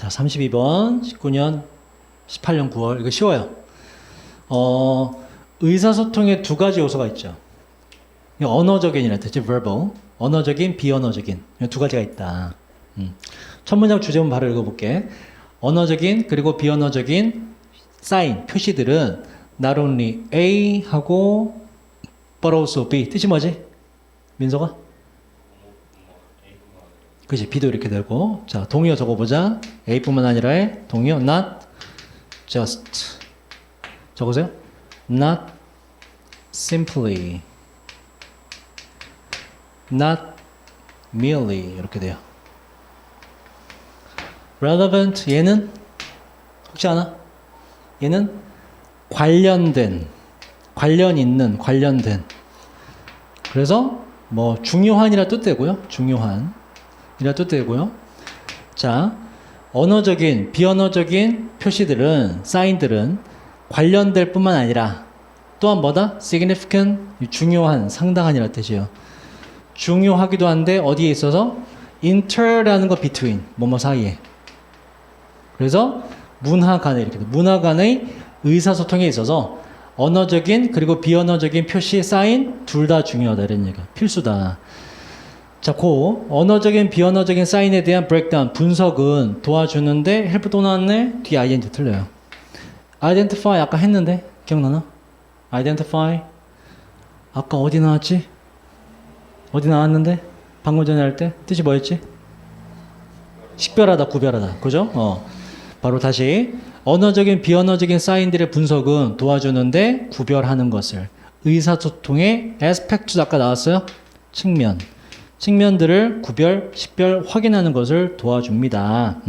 자, 32번, 19년, 18년 9월. 이거 쉬워요. 의사소통에 두 가지 요소가 있죠. 언어적인이라 뜻이 verbal. 언어적인, 비언어적인. 두 가지가 있다. 첫 문장 주제문 바로 읽어볼게. 언어적인, 그리고 비언어적인 사인, 표시들은 not only A 하고 but also B. 뜻이 뭐지? 민서가? 그치, B도 이렇게 되고. 자, 동의어 적어보자. A뿐만 아니라의 동의어 not just. 적으세요. not simply. not merely. 이렇게 돼요. relevant. 얘는 혹시 아나? 얘는 관련된, 관련 있는, 관련된. 그래서 뭐 중요한이라 뜻되고요. 중요한 이라 뜻되고요. 자, 언어적인, 비언어적인 표시들은, 사인들은 관련될 뿐만 아니라 또한 뭐다? significant, 중요한, 상당한이라 뜻이에요. 중요하기도 한데 어디에 있어서? inter라는 거 between, 뭐뭐 사이에. 그래서 문화 간에 이렇게 문화 간의 의사소통에 있어서 언어적인 그리고 비언어적인 표시, 사인 둘 다 중요하다 이런 얘기가 필수다. 자, 그 언어적인 비언어적인 사인에 대한 브레이크다운 분석은 도와주는데 헬프 또 나왔네. 뒤에 ing 틀려요. identify 아까 했는데 기억나나? identify 아까 어디 나왔지? 어디 나왔는데? 방금 전에 할 때 뜻이 뭐였지? 식별하다, 구별하다. 그죠? 바로 다시 언어적인 비언어적인 사인들의 분석은 도와주는데 구별하는 것을 의사소통의 에스펙트 아까 나왔어요? 측면들을 구별, 식별, 확인하는 것을 도와줍니다.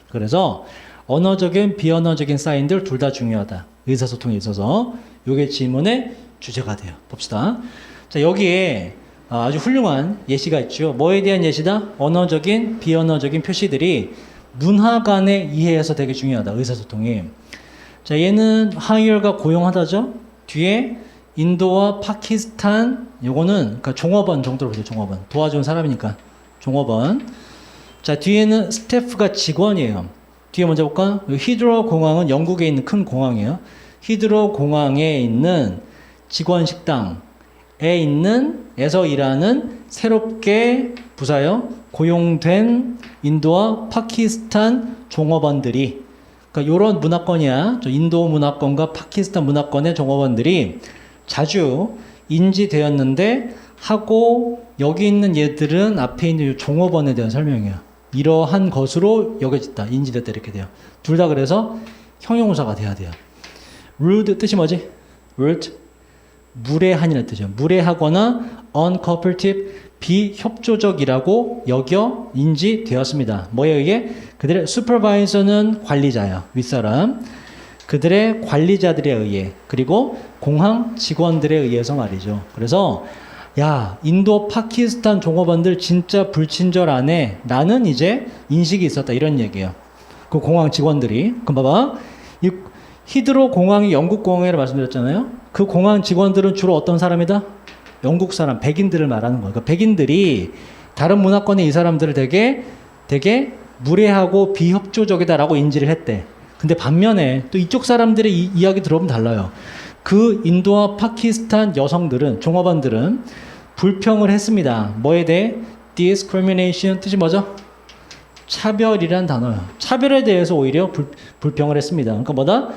그래서 언어적인 비언어적인 사인들 둘 다 중요하다. 의사소통에 있어서 이게 질문의 주제가 돼요. 봅시다. 자, 여기에 아주 훌륭한 예시가 있죠. 뭐에 대한 예시다? 언어적인 비언어적인 표시들이 문화 간의 이해에서 되게 중요하다. 의사소통이. 자, 얘는 hire가 고용하다죠. 뒤에 인도와 파키스탄 요거는 그러니까 종업원 정도로 보죠. 종업원. 도와준 사람이니까 종업원. 자, 뒤에는 스태프가 직원이에요. 뒤에 먼저 볼까? 히드로 공항은 영국에 있는 큰 공항이에요. 히드로 공항에 있는 직원 식당에 있는 에서 일하는 새롭게 부사요. 고용된 인도와 파키스탄 종업원들이 그러니까 요런 문화권이야. 인도 문화권과 파키스탄 문화권의 종업원들이 자주 인지되었는데 하고 여기 있는 얘들은 앞에 있는 종업원에 대한 설명이에요. 이러한 것으로 여겨졌다. 인지됐다 이렇게 돼요. 둘 다 그래서 형용사가 돼야 돼요. rude 뜻이 뭐지? rude 무례한이라는 뜻이에요. 무례하거나 uncooperative 비협조적이라고 여겨 인지되었습니다. 뭐예요 이게? 그들의 supervisor는 관리자예요. 윗사람. 그들의 관리자들에 의해 그리고 공항 직원들에 의해서 말이죠. 그래서 야, 인도 파키스탄 종업원들 진짜 불친절하네 라는 이제 인식이 있었다 이런 얘기예요. 그 공항 직원들이. 그럼 봐봐. 이 히드로 공항이 영국 공항이라고 말씀드렸잖아요. 그 공항 직원들은 주로 어떤 사람이다? 영국 사람, 백인들을 말하는 거예요. 그러니까 백인들이 다른 문화권의 이 사람들을 되게 무례하고 비협조적이다라고 인지를 했대. 근데 반면에 또 이쪽 사람들의 이야기 들어보면 달라요. 그 인도와 파키스탄 여성들은, 종업원들은 불평을 했습니다. 뭐에 대해? discrimination 뜻이 뭐죠? 차별이란 단어예요. 차별에 대해서 오히려 불평을 했습니다. 그러니까 뭐다?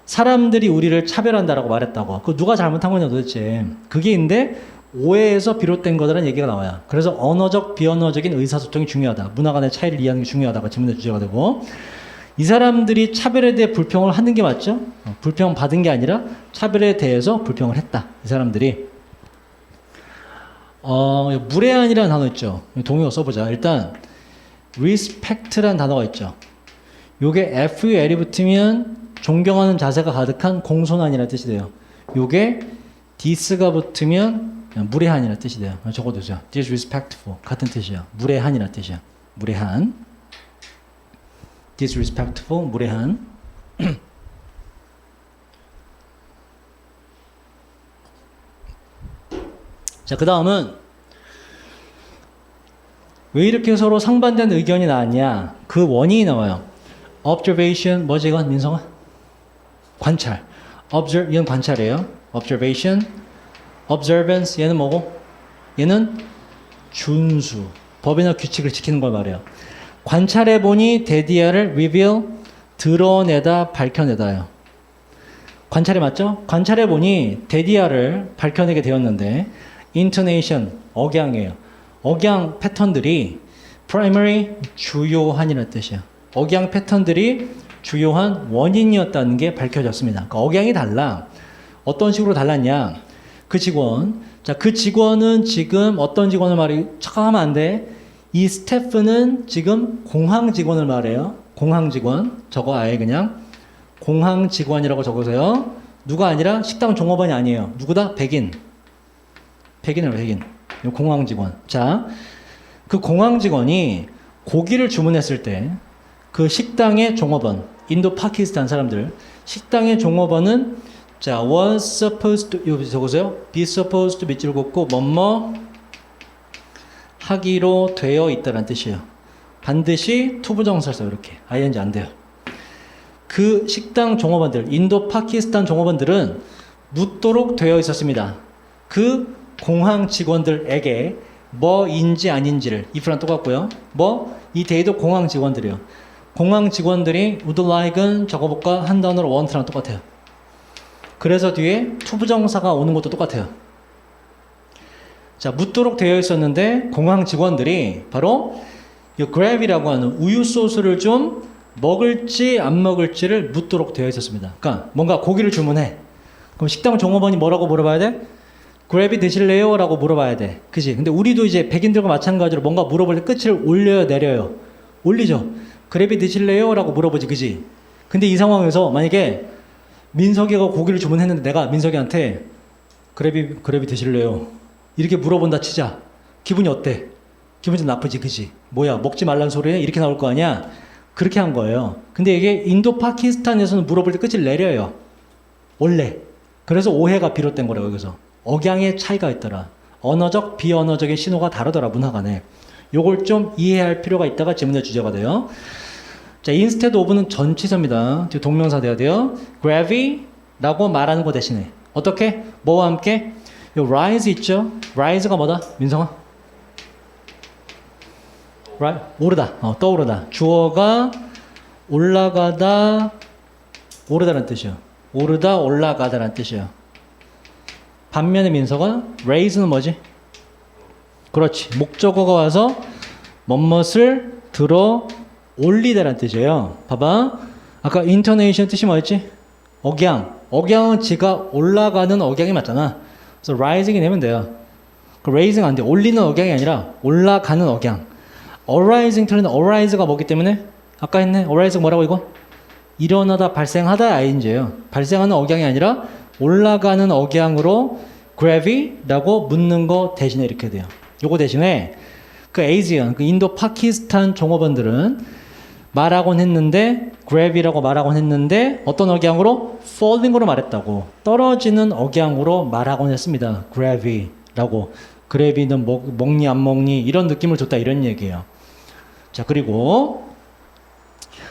사람들이 우리를 차별한다라고 말했다고. 그 누가 잘못한 거냐 도대체. 그게 인데 오해에서 비롯된 거다라는 얘기가 나와요. 그래서 언어적, 비언어적인 의사소통이 중요하다. 문화 간의 차이를 이해하는 게 중요하다가 질문의 주제가 되고 이 사람들이 차별에 대해 불평을 하는 게 맞죠? 불평 받은 게 아니라 차별에 대해서 불평을 했다. 이 사람들이. 무례한이라는 단어 있죠. 동의어 써보자. 일단 respect라는 단어가 있죠. 요게 FUL이 붙으면 존경하는 자세가 가득한 공손한이라는 뜻이 돼요. 요게 dis가 붙으면 무례한이라는 뜻이 돼요. 적어두세요. disrespectful 같은 뜻이야. 무례한이라는 뜻이야. 무례한. disrespectful 무례한. 자, 그 다음은 왜 이렇게 서로 상반된 의견이 나왔냐? 그 원인이 나와요. observation 뭐지 이건 민성아? 관찰. observe 이건 관찰이에요. observation, observance 얘는 뭐고? 얘는 준수. 법이나 규칙을 지키는 걸 말해요. 관찰해 보니 데디아를 reveal 드러내다 밝혀내다요. 관찰해 맞죠? 관찰해 보니 데디아를 밝혀내게 되었는데 intonation 억양이에요. 억양 패턴들이 primary 주요한이라는 뜻이에요. 억양 패턴들이 주요한 원인이었다는 게 밝혀졌습니다. 그러니까 억양이 달라. 어떤 식으로 달랐냐? 그 직원. 자, 그 직원은 지금 어떤 직원을 말해? 착각하면 안 돼. 이 스태프는 지금 공항 직원을 말해요. 공항 직원. 저거 아예 그냥 공항 직원이라고 적으세요. 누가 아니라 식당 종업원이 아니에요. 누구다? 백인. 백인이에요, 백인. 공항 직원. 자, 그 공항 직원이 고기를 주문했을 때 그 식당의 종업원, 인도 파키스탄 사람들, 식당의 종업원은 자, was supposed to, 여기 적으세요. be supposed to 밑줄 긋고 뭐뭐 하기로 되어 있다는 뜻이에요. 반드시 투부정사를 써요. 이렇게. ing 안 돼요. 그 식당 종업원들, 인도 파키스탄 종업원들은 묻도록 되어 있었습니다. 그 공항 직원들에게 뭐인지 아닌지를 if랑 똑같고요. 뭐 이 데이도 공항 직원들이에요. 공항 직원들이 would like은 적어볼까 한 단어로 want랑 똑같아요. 그래서 뒤에 투부정사가 오는 것도 똑같아요. 자, 묻도록 되어 있었는데 공항 직원들이 바로 이 grab이라고 하는 우유 소스를 좀 먹을지 안 먹을지를 묻도록 되어 있었습니다. 그러니까 뭔가 고기를 주문해. 그럼 식당 종업원이 뭐라고 물어봐야 돼? grab이 드실래요? 라고 물어봐야 돼. 그지? 근데 우리도 이제 백인들과 마찬가지로 뭔가 물어볼 때 끝을 올려요, 내려요? 올리죠. grab이 드실래요? 라고 물어보지, 그지? 근데 이 상황에서 만약에 민석이가 고기를 주문했는데 내가 민석이한테 grab이 드실래요? 이렇게 물어본다 치자. 기분이 어때? 기분이 좀 나쁘지, 그지? 뭐야, 먹지 말란 소리야? 이렇게 나올 거 아니야? 그렇게 한 거예요. 근데 이게 인도 파키스탄에서는 물어볼 때 끝을 내려요. 원래. 그래서 오해가 비롯된 거라고, 여기서. 억양의 차이가 있더라. 언어적, 비언어적인 신호가 다르더라, 문화 간에. 요걸 좀 이해할 필요가 있다가 질문의 주제가 돼요. 자, instead of는 전치사입니다. 동명사 돼야 돼요. gravy라고 말하는 거 대신에. 어떻게? 뭐와 함께? 요 rise 있죠? rise가 뭐다? 민성아? 오르다. 떠오르다. 주어가 올라가다, 오르다라는 뜻이에요. 오르다, 올라가다라는 뜻이에요. 반면에 민서가 raise는 뭐지? 그렇지. 목적어가 와서 뭐뭇을 들어 올리다라는 뜻이에요. 봐봐. 아까 intonation 뜻이 뭐였지? 억양. 억양은 지가 올라가는 억양이 맞잖아. 그래서 rising이 내면 돼요. raising 안 돼. 올리는 억양이 아니라 올라가는 억양. arising 틀리는 arise가 뭐기 때문에 아까 했네. arise 뭐라고 이거? 일어나다, 발생하다 ing예요. 발생하는 억양이 아니라 올라가는 억양으로 gravy라고 묻는 거 대신에 이렇게 돼요. 요거 대신에 그 ASEAN, 그 인도 파키스탄 종업원들은 말하곤 했는데 gravy라고 말하곤 했는데 어떤 억양으로? falling으로 말했다고. 떨어지는 억양으로 말하곤 했습니다. gravy라고. gravy는 먹니 안 먹니 이런 느낌을 줬다 이런 얘기예요. 자, 그리고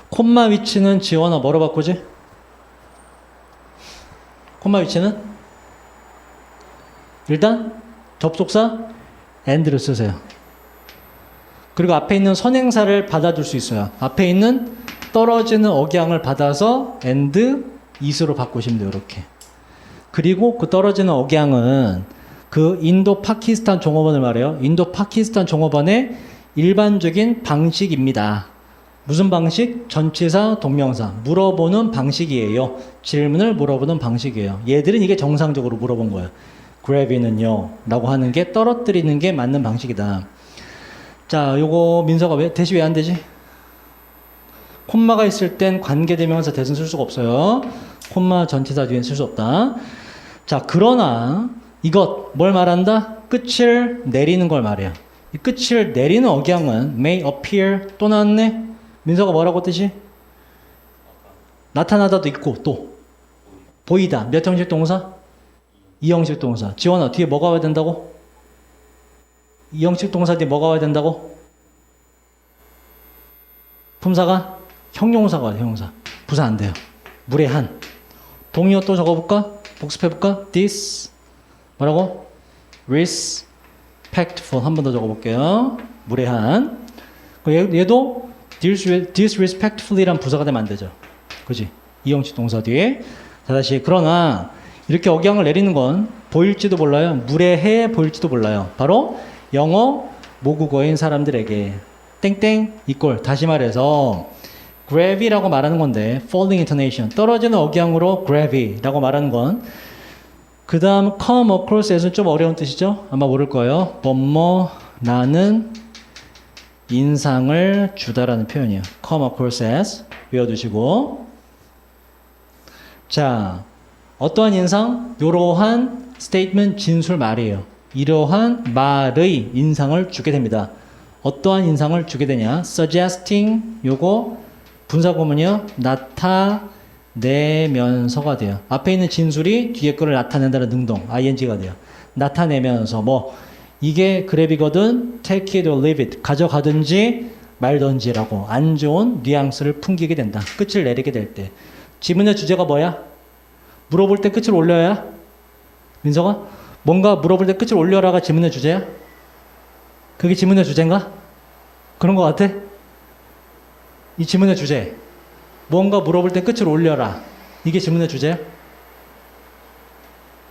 콤마 위치는 지원아 뭐로 바꾸지? 콤마 위치는 일단 접속사 and를 쓰세요. 그리고 앞에 있는 선행사를 받아줄 수 있어요. 앞에 있는 떨어지는 억양을 받아서 and is로 바꾸시면 돼요. 이렇게. 그리고 그 떨어지는 억양은 그 인도 파키스탄 종업원을 말해요. 인도 파키스탄 종업원의 일반적인 방식입니다. 무슨 방식? 전치사, 동명사. 물어보는 방식이에요. 질문을 물어보는 방식이에요. 얘들은 이게 정상적으로 물어본 거예요. gravy는요 라고 하는 게 떨어뜨리는 게 맞는 방식이다. 자, 요거 민서가 대시 왜 안 되지? 콤마가 있을 땐 관계대명사 대신 쓸 수가 없어요. 콤마 전치사 뒤엔 쓸 수 없다. 자, 그러나 이것 뭘 말한다? 끝을 내리는 걸 말해요. 이 끝을 내리는 억양은 may appear 또 나왔네. 민서가 뭐라고 뜻이? 나타나다도 있고 또 보이다. 몇 형식 동사? 2형식 동사. 지원아 뒤에 뭐가 와야 된다고? 2형식 동사 뒤에 뭐가 와야 된다고? 품사가 형용사가 돼요, 형용사. 부사 안 돼요. 물의 한. 동의어 또 적어볼까? 복습해볼까? This 뭐라고? respectful 한 번 더 적어볼게요. 물의 한. 얘도 disrespectfully란 부사가 되면 안 되죠. 그지? 이형식 동사 뒤에. 자, 다시. 그러나 이렇게 억양을 내리는 건 보일지도 몰라요. 무례해 보일지도 몰라요. 바로 영어 모국어인 사람들에게 땡땡 이꼴. 다시 말해서 gravy라고 말하는 건데 falling intonation 떨어지는 억양으로 gravy라고 말하는 건 그 다음 come across에서는 좀 어려운 뜻이죠. 아마 모를 거예요. 뭐뭐라는 인상을 주다라는 표현이에요. come across as 외워두시고. 자, 어떠한 인상? 이러한 statement 진술 말이에요. 이러한 말의 인상을 주게 됩니다. 어떠한 인상을 주게 되냐? suggesting 요거 분사구문이요. 나타내면서가 돼요. 앞에 있는 진술이 뒤에 거를 나타낸다는 능동 ing가 돼요. 나타내면서 뭐 이게 그랩이거든 take it or leave it 가져가든지 말든지라고 안 좋은 뉘앙스를 풍기게 된다. 끝을 내리게 될 때. 지문의 주제가 뭐야? 물어볼 때 끝을 올려야? 민서가? 뭔가 물어볼 때 끝을 올려라가 지문의 주제야? 그게 지문의 주제인가? 그런 것 같아? 이 지문의 주제. 뭔가 물어볼 때 끝을 올려라. 이게 지문의 주제야?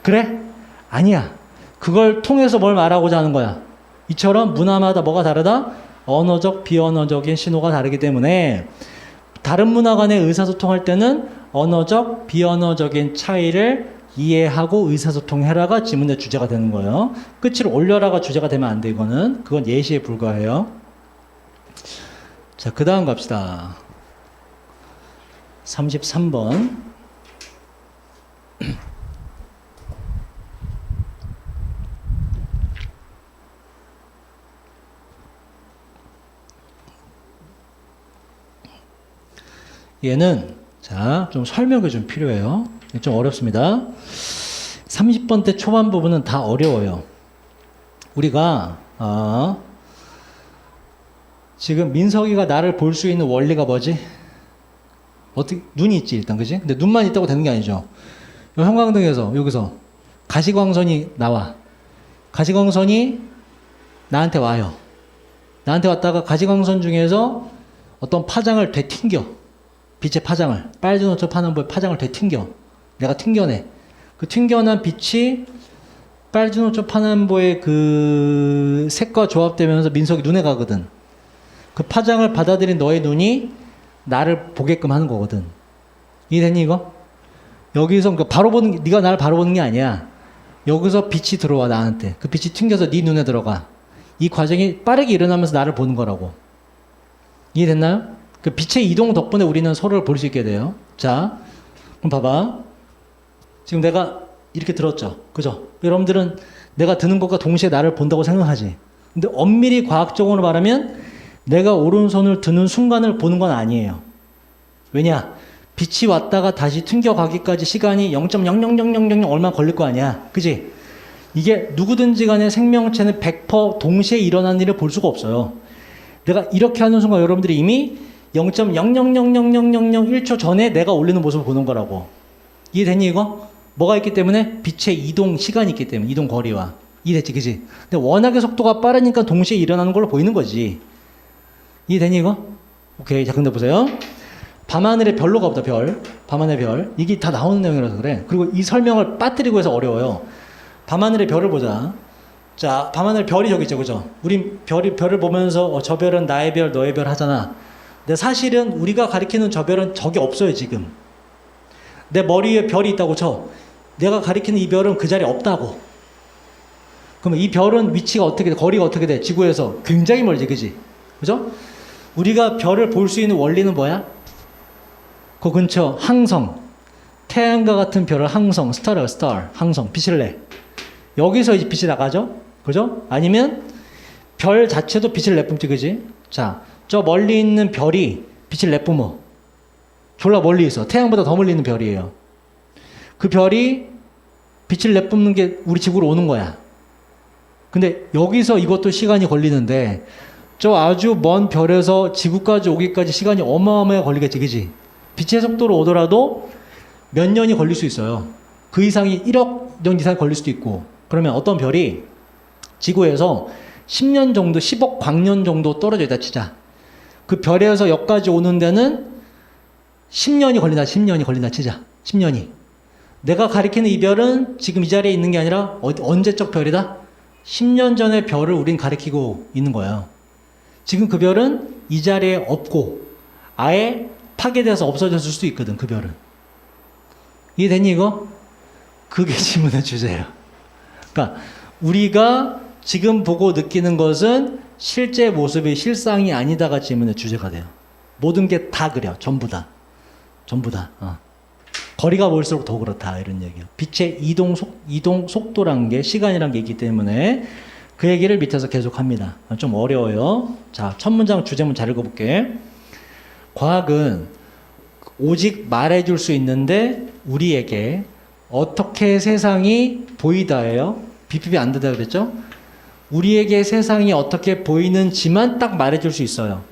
그래? 아니야. 그걸 통해서 뭘 말하고자 하는 거야. 이처럼 문화마다 뭐가 다르다? 언어적, 비언어적인 신호가 다르기 때문에 다른 문화 간의 의사소통할 때는 언어적, 비언어적인 차이를 이해하고 의사소통해라가 지문의 주제가 되는 거예요. 끝을 올려라가 주제가 되면 안 돼, 이거는. 그건 예시에 불과해요. 자, 그 다음 갑시다. 33번. 얘는 자, 좀 설명이 좀 필요해요. 좀 어렵습니다. 30번 때 초반 부분은 다 어려워요. 우리가 지금 민석이가 나를 볼 수 있는 원리가 뭐지? 어떻게 눈이 있지 일단, 그지? 근데 눈만 있다고 되는 게 아니죠. 형광등에서 여기서 가시광선이 나와. 가시광선이 나한테 와요. 나한테 왔다가 가시광선 중에서 어떤 파장을 되튕겨. 빛의 파장을, 빨주노초 파남보의 파장을 되튕겨. 내가 튕겨내. 그 튕겨난 빛이 빨주노초 파남보의 그 색과 조합되면서 민석이 눈에 가거든. 그 파장을 받아들인 너의 눈이 나를 보게끔 하는 거거든. 이해됐니 이거? 여기서 그러니까 바로 보는, 네가 나를 바로 보는 게 아니야. 여기서 빛이 들어와 나한테. 그 빛이 튕겨서 네 눈에 들어가. 이 과정이 빠르게 일어나면서 나를 보는 거라고. 이해됐나요? 그 빛의 이동 덕분에 우리는 서로를 볼 수 있게 돼요. 자, 그럼 봐봐. 지금 내가 이렇게 들었죠? 그죠? 여러분들은 내가 드는 것과 동시에 나를 본다고 생각하지. 근데 엄밀히 과학적으로 말하면 내가 오른손을 드는 순간을 보는 건 아니에요. 왜냐? 빛이 왔다가 다시 튕겨가기까지 시간이 0.00000 얼마 걸릴 거 아니야. 그지? 이게 누구든지 간에 생명체는 100% 동시에 일어나는 일을 볼 수가 없어요. 내가 이렇게 하는 순간 여러분들이 이미 0.0000001초 전에 내가 올리는 모습을 보는 거라고. 이해됐니 이거? 뭐가 있기 때문에? 빛의 이동 시간이 있기 때문에. 이동 거리와. 이해됐지 그지? 근데 워낙에 속도가 빠르니까 동시에 일어나는 걸로 보이는 거지. 이해됐니 이거? 오케이. 자, 근데 보세요. 밤하늘의 별로 가보자. 별. 밤하늘의 별. 이게 다 나오는 내용이라서 그래. 그리고 이 설명을 빠뜨리고 해서 어려워요. 밤하늘의 별을 보자. 자, 밤하늘 별이 저기 있죠. 그죠? 우리 별을 보면서 저 별은 나의 별, 너의 별 하잖아. 근데 사실은 우리가 가리키는 저 별은 저기 없어요, 지금. 내 머리에 별이 있다고 쳐. 내가 가리키는 이 별은 그 자리에 없다고. 그러면 이 별은 위치가 어떻게 돼? 거리가 어떻게 돼? 지구에서 굉장히 멀지, 그지? 그죠? 우리가 별을 볼 수 있는 원리는 뭐야? 그 근처 항성. 태양과 같은 별을 항성, 스타라, 항성, 빛을 내. 여기서 이제 빛이 나가죠? 그죠? 아니면 별 자체도 빛을 내뿜지, 그지? 자, 저 멀리 있는 별이 빛을 내뿜어. 졸라 멀리 있어. 태양보다 더 멀리 있는 별이에요. 그 별이 빛을 내뿜는 게 우리 지구로 오는 거야. 근데 여기서 이것도 시간이 걸리는데 저 아주 먼 별에서 지구까지 오기까지 시간이 어마어마하게 걸리겠지, 그지? 빛의 속도로 오더라도 몇 년이 걸릴 수 있어요. 그 이상이 1억 년 이상이 걸릴 수도 있고. 그러면 어떤 별이 지구에서 10년 정도, 10억 광년 정도 떨어져 있다 치자. 그 별에서 여기까지 오는 데는 10년이 걸린다 치자. 10년이. 내가 가리키는 이 별은 지금 이 자리에 있는 게 아니라 언제적 별이다? 10년 전의 별을 우린 가리키고 있는 거예요. 지금 그 별은 이 자리에 없고 아예 파괴돼서 없어졌을 수도 있거든, 그 별은. 이해되니 이거? 그게 질문의 주제예요. 그러니까 우리가 지금 보고 느끼는 것은 실제 모습이 실상이 아니다가 질문의 주제가 돼요. 모든 게 다 그래요. 전부 다. 거리가 멀수록 더 그렇다 이런 얘기예요. 빛의 이동 속도란 게 시간이란 게 있기 때문에 그 얘기를 밑에서 계속 합니다. 좀 어려워요. 자, 첫 문장 주제문 잘 읽어볼게. 과학은 오직 말해줄 수 있는데 우리에게 어떻게 세상이 보이다예요. BPB 안 된다 그랬죠? 우리에게 세상이 어떻게 보이는지만 딱 말해줄 수 있어요.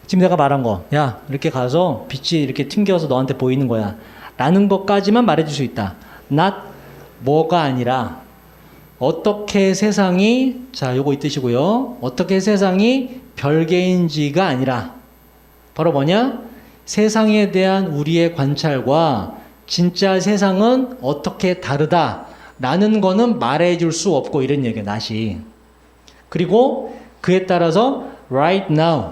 지금 내가 말한 거, 야, 이렇게 가서 빛이 이렇게 튕겨서 너한테 보이는 거야. 라는 것까지만 말해줄 수 있다. not 뭐가 아니라 어떻게 세상이, 자, 요거 이 뜻이고요. 어떻게 세상이 별개인지가 아니라 바로 뭐냐? 세상에 대한 우리의 관찰과 진짜 세상은 어떻게 다르다 라는 거는 말해줄 수 없고 이런 얘기예요. not이. 그리고 그에 따라서 right now,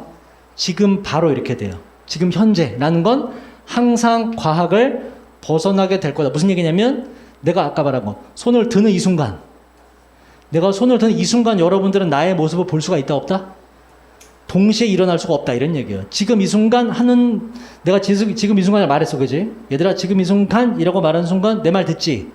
지금 바로 이렇게 돼요. 지금 현재라는 건 항상 과학을 벗어나게 될 거다. 무슨 얘기냐면 내가 아까 말한 거, 손을 드는 이 순간, 내가 손을 드는 이 순간 여러분들은 나의 모습을 볼 수가 있다 없다? 동시에 일어날 수가 없다 이런 얘기예요. 지금 이 순간 하는, 내가 지금 이 순간에 말했어, 그지? 얘들아 지금 이 순간 이라고 말하는 순간 내 말 듣지?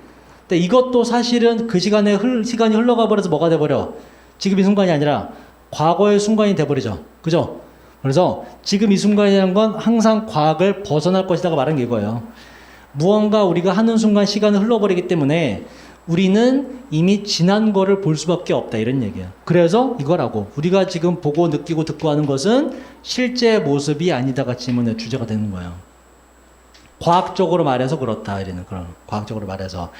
근데 이것도 사실은 그 시간에 시간이 흘러가 버려서 뭐가 돼버려? 지금 이 순간이 아니라 과거의 순간이 돼버리죠. 그죠? 그래서 지금 이 순간이라는 건 항상 과학을 벗어날 것이다가 말한 게 이거예요. 무언가 우리가 하는 순간 시간을 흘러버리기 때문에 우리는 이미 지난 거를 볼 수밖에 없다 이런 얘기예요. 그래서 이거라고 우리가 지금 보고 느끼고 듣고 하는 것은 실제 모습이 아니다가 질문의 주제가 되는 거예요. 과학적으로 말해서 그렇다 이러는 그런 과학적으로 말해서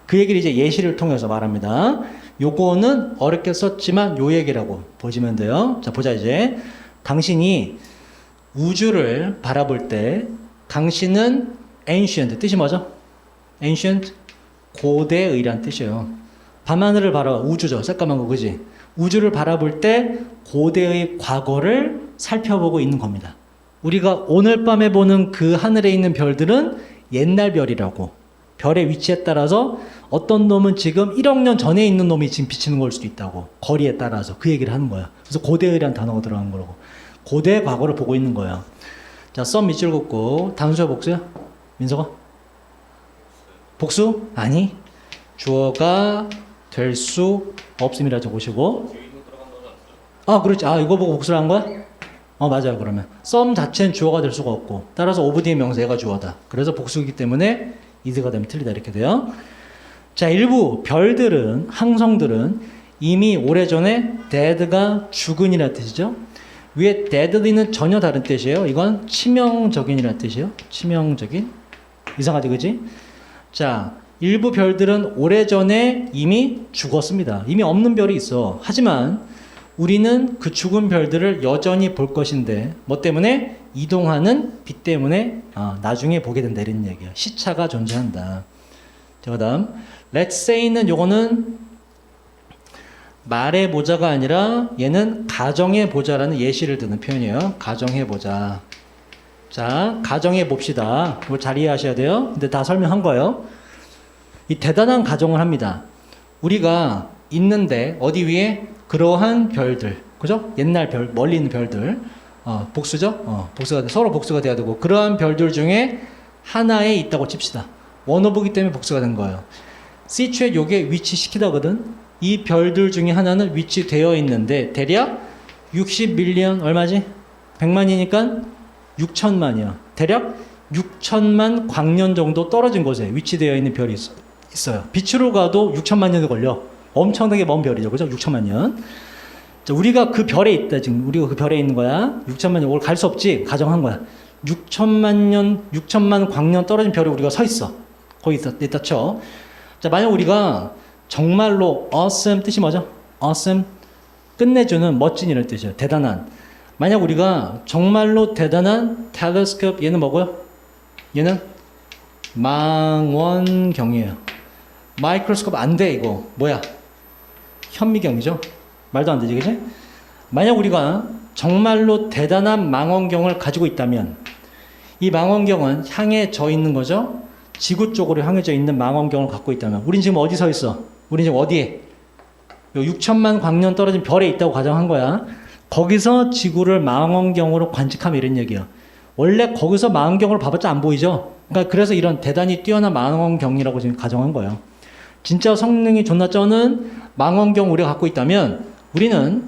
그 얘기를 이제 예시를 통해서 말합니다. 요거는 어렵게 썼지만 요 얘기라고 보시면 돼요. 자, 보자 이제. 당신이 우주를 바라볼 때 당신은 ancient 뜻이 뭐죠? ancient 고대의란 뜻이에요. 밤하늘을 바라봐 우주죠. 새까만 거 그지? 우주를 바라볼 때 고대의 과거를 살펴보고 있는 겁니다. 우리가 오늘 밤에 보는 그 하늘에 있는 별들은 옛날 별이라고. 별의 위치에 따라서 어떤 놈은 지금 1억 년 전에 있는 놈이 지금 비치는 걸 수도 있다고. 거리에 따라서 그 얘기를 하는 거야. 그래서 고대의라는 단어가 들어간 거라고. 고대의 과거를 보고 있는 거야. 자, 썸 밑줄 긋고 단수야 복수야? 민서가? 복수? 아니. 주어가 될 수 없음이라 적으시고. 아, 그렇지. 아, 이거 보고 복수를 한 거야? 맞아요. 그러면 썸 자체는 주어가 될 수가 없고 따라서 오브 뒤의 명사 얘가 주어다. 그래서 복수이기 때문에 이드가 되면 틀리다 이렇게 돼요. 자, 일부 별들은 항성들은 이미 오래전에 dead가 죽은이라는 뜻이죠. 위에 deadly는 전혀 다른 뜻이에요. 이건 치명적인이라는 뜻이에요. 치명적인. 이상하지 그지? 자, 일부 별들은 오래전에 이미 죽었습니다. 이미 없는 별이 있어. 하지만 우리는 그 죽은 별들을 여전히 볼 것인데 뭐 때문에? 이동하는 빛 때문에 나중에 보게 된다 이런 얘기야. 시차가 존재한다. 자, 그 다음 let's say는 요거는 말의 보자가 아니라 얘는 가정의 보자라는 예시를 드는 표현이에요. 가정의 보자. 자, 가정해 봅시다. 이걸 잘 이해하셔야 돼요. 근데 다 설명한 거예요. 이 대단한 가정을 합니다. 우리가 있는데 어디 위에 그러한 별들, 그죠? 옛날 별, 멀리 있는 별들, 복수죠? 복수가 서로 복수가 돼야 되고 그러한 별들 중에 하나에 있다고 칩시다. 원어브기 때문에 복수가 된 거예요. 시추에 요게 위치시키다거든. 이 별들 중에 하나는 위치되어 있는데 대략 60밀리언 얼마지? 100만이니까 6천만이야. 대략 6천만 광년 정도 떨어진 곳에 위치되어 있는 별이 있어요. 빛으로 가도 6천만 년이 걸려. 엄청나게 먼 별이죠. 그죠? 6천만 년. 자, 우리가 그 별에 있다. 지금 우리가 그 별에 있는 거야. 6천만 년, 오늘 갈 수 없지. 가정한 거야. 6천만 광년 떨어진 별에 우리가 서 있어. 거기 있다 쳐. 자, 만약 우리가 정말로 awesome 뜻이 뭐죠? awesome 끝내주는 멋진 이런 뜻이에요. 대단한. 만약 우리가 정말로 대단한 telescope 얘는 뭐고요? 얘는 망원경이에요. 마이크로스코프 안 돼 이거. 뭐야? 현미경이죠. 말도 안 되지, 그치? 만약 우리가 정말로 대단한 망원경을 가지고 있다면 이 망원경은 향해져 있는 거죠. 지구 쪽으로 향해져 있는 망원경을 갖고 있다면 우린 지금 어디 서 있어? 우린 지금 어디에? 6천만 광년 떨어진 별에 있다고 가정한 거야. 거기서 지구를 망원경으로 관측하면 이런 얘기야. 원래 거기서 망원경으로 봐봤자 안 보이죠? 그러니까 그래서 이런 대단히 뛰어난 망원경이라고 지금 가정한 거예요. 진짜 성능이 존나 쩌는 망원경 우리가 갖고 있다면 우리는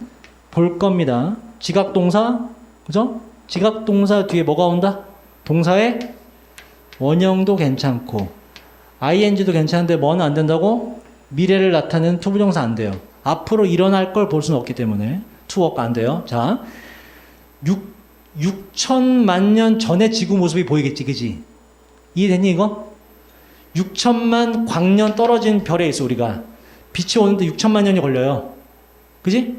볼 겁니다. 지각동사, 그죠? 지각동사 뒤에 뭐가 온다? 동사의 원형도 괜찮고 ing도 괜찮은데 뭐는 안 된다고? 미래를 나타내는 투부정사 안 돼요. 앞으로 일어날 걸 볼 수는 없기 때문에 투워크 안 돼요. 자, 6천만 년 전의 지구 모습이 보이겠지, 그지? 이해됐니 이거? 6천만 광년 떨어진 별에 있어 우리가. 빛이 오는데 6천만 년이 걸려요. 그지?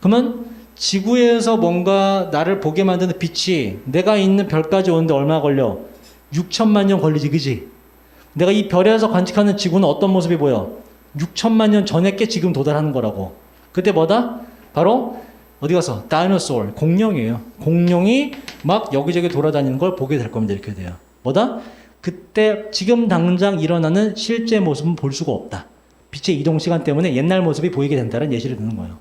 그러면 지구에서 뭔가 나를 보게 만드는 빛이 내가 있는 별까지 오는데 얼마 걸려? 6천만 년 걸리지, 그지? 내가 이 별에서 관측하는 지구는 어떤 모습이 보여? 6천만 년 전에 게 지금 도달하는 거라고. 그때 뭐다? 바로 어디 가서? 다이노소어, 공룡이에요. 공룡이 막 여기저기 돌아다니는 걸 보게 될 겁니다. 이렇게 돼요. 뭐다? 그때 지금 당장 일어나는 실제 모습은 볼 수가 없다. 빛의 이동 시간 때문에 옛날 모습이 보이게 된다는 예시를 드는 거예요.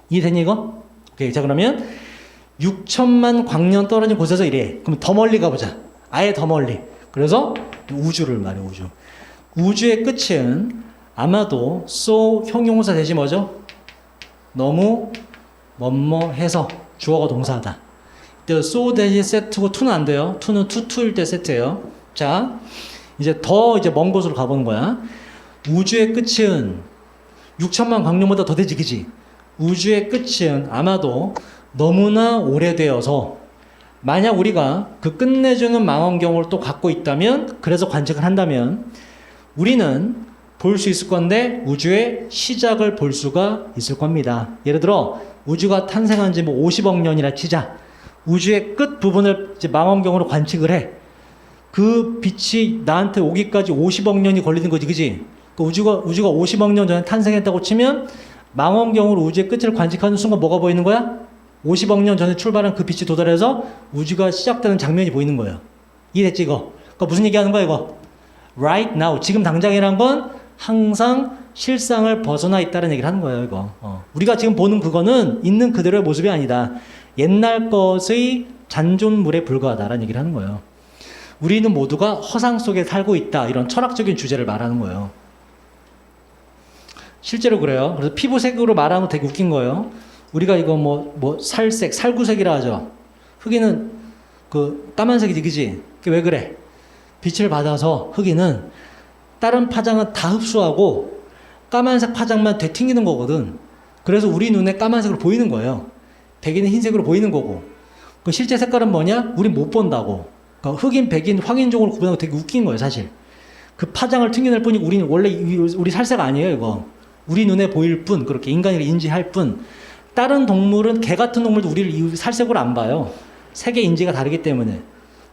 이해되니 이거? 오케이. 자, 그러면 6천만 광년 떨어진 곳에서 이래. 그럼 더 멀리 가보자. 아예 더 멀리. 그래서 우주를 말해, 우주. 우주의 끝은 아마도 so 형용사 대신 뭐죠? 너무 뭐뭐해서 주어가 동사다. so 대신 set고 to는 안 돼요. to는 to일 때 세트예요. 자, 이제 먼 곳으로 가보는 거야. 우주의 끝은 6천만 광년보다 더 되지, 그지? 우주의 끝은 아마도 너무나 오래되어서 만약 우리가 그 끝내주는 망원경을 또 갖고 있다면, 그래서 관측을 한다면 우리는 볼 수 있을 건데 우주의 시작을 볼 수가 있을 겁니다. 예를 들어 우주가 탄생한 지 뭐 50억 년이라 치자. 우주의 끝 부분을 이제 망원경으로 관측을 해. 그 빛이 나한테 오기까지 50억 년이 걸리는 거지, 그지? 그 우주가 50억 년 전에 탄생했다고 치면 망원경으로 우주의 끝을 관측하는 순간 뭐가 보이는 거야? 50억 년 전에 출발한 그 빛이 도달해서 우주가 시작되는 장면이 보이는 거예요. 이해됐지 이거? 그러니까 무슨 얘기하는 거야 이거? Right now, 지금 당장이란 건 항상 실상을 벗어나 있다는 얘기를 하는 거예요 이거. 우리가 지금 보는 그거는 있는 그대로의 모습이 아니다. 옛날 것의 잔존물에 불과하다라는 얘기를 하는 거예요. 우리는 모두가 허상 속에 살고 있다. 이런 철학적인 주제를 말하는 거예요. 실제로 그래요. 그래서 피부색으로 말하는 거 되게 웃긴 거예요. 우리가 이거 살색, 살구색이라 하죠. 흑인은 그 까만색이지, 그지? 그게 왜 그래? 빛을 받아서 흑인은 다른 파장은 다 흡수하고 까만색 파장만 되튕기는 거거든. 그래서 우리 눈에 까만색으로 보이는 거예요. 백인은 흰색으로 보이는 거고. 그 실제 색깔은 뭐냐? 우린 못 본다고. 그러니까 흑인, 백인, 황인종으로 구분하고 되게 웃긴 거예요, 사실. 그 파장을 튕겨낼 뿐이고 우리는 원래 우리 살색 아니에요, 이거. 우리 눈에 보일 뿐, 그렇게 인간을 인지할 뿐. 다른 동물은 개 같은 동물도 우리를 살색으로 안 봐요. 색의 인지가 다르기 때문에.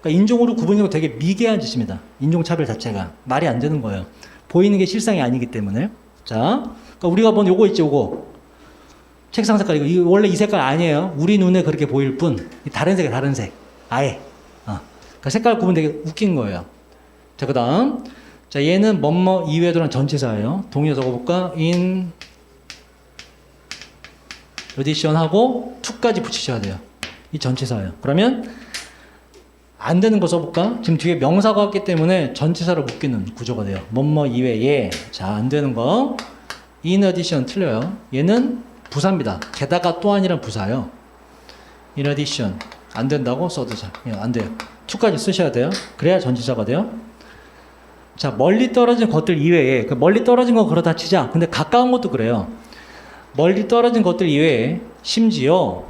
그러니까 인종으로 구분하고 되게 미개한 짓입니다. 인종차별 자체가. 말이 안 되는 거예요. 보이는 게 실상이 아니기 때문에. 자, 그러니까 우리가 본 요거 있지, 요거. 책상 색깔, 이거 원래 이 색깔 아니에요. 우리 눈에 그렇게 보일 뿐. 다른 색이야, 다른 색. 아예. 그러니까 색깔 구분 되게 웃긴 거예요. 자, 그 다음. 자, 얘는 뭐뭐 이외에도란 전치사예요. 동의어 적어볼까? in addition 하고 to까지 붙이셔야 돼요. 이 전치사예요. 그러면 안 되는 거 써볼까? 지금 뒤에 명사가 왔기 때문에 전치사로 묶이는 구조가 돼요. 뭐뭐 이외에. 자, 안 되는 거. in addition 틀려요. 얘는 부사입니다. 게다가 또한이란 부사예요. in addition. 안 된다고 써도 안 돼요. to까지 쓰셔야 돼요. 그래야 전치사가 돼요. 자, 멀리 떨어진 것들 이외에, 멀리 떨어진 건 그렇다 치자. 근데 가까운 것도 그래요. 멀리 떨어진 것들 이외에 심지어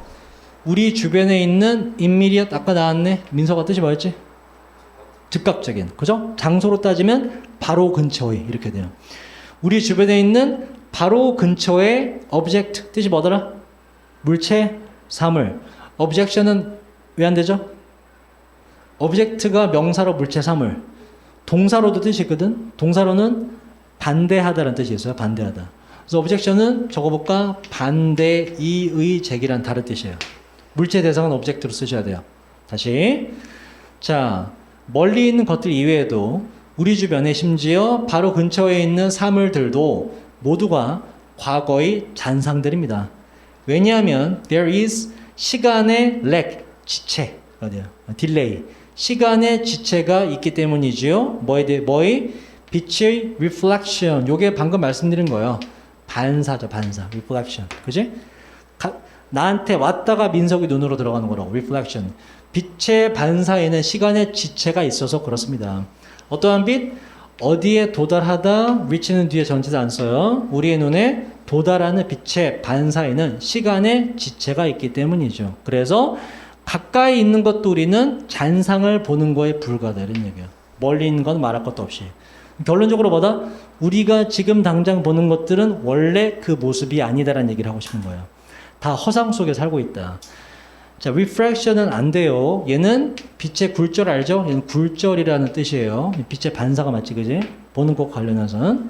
우리 주변에 있는 immediate, 아까 나왔네. 민서가 뜻이 뭐였지? 즉각적인, 그죠? 장소로 따지면 바로 근처에 이렇게 돼요. 우리 주변에 있는 바로 근처에 object, 뜻이 뭐더라? 물체, 사물. objection은 왜 안 되죠? object가 명사로 물체, 사물. 동사로도 뜻이 있거든. 동사로는 반대하다라는 뜻이 있어요. 반대하다. 그래서 objection은 적어볼까? 반대, 이의, 제기란 다른 뜻이에요. 물체 대상은 object로 쓰셔야 돼요. 다시. 자, 멀리 있는 것들 이외에도 우리 주변에 심지어 바로 근처에 있는 사물들도 모두가 과거의 잔상들입니다. 왜냐하면 there is 시간의 lag, 지체, 어디야? 딜레이. 시간의 지체가 있기 때문이지요. 뭐의? 빛의 reflection. 요게 방금 말씀드린 거예요. 반사죠, 반사. reflection. 그지? 나한테 왔다가 민석이 눈으로 들어가는 거라고. reflection. 빛의 반사에는 시간의 지체가 있어서 그렇습니다. 어떠한 빛? 어디에 도달하다, reach는 뒤에 전치사 안 써요. 우리의 눈에 도달하는 빛의 반사에는 시간의 지체가 있기 때문이죠. 그래서 가까이 있는 것도 우리는 잔상을 보는 거에 불과하다 이런 얘기예요. 멀리 있는 건 말할 것도 없이. 결론적으로 뭐다? 우리가 지금 당장 보는 것들은 원래 그 모습이 아니다라는 얘기를 하고 싶은 거예요. 다 허상 속에 살고 있다. 자, refraction은 안 돼요. 얘는 빛의 굴절 알죠? 얘는 굴절이라는 뜻이에요. 빛의 반사가 맞지, 그지? 보는 것 관련해서는.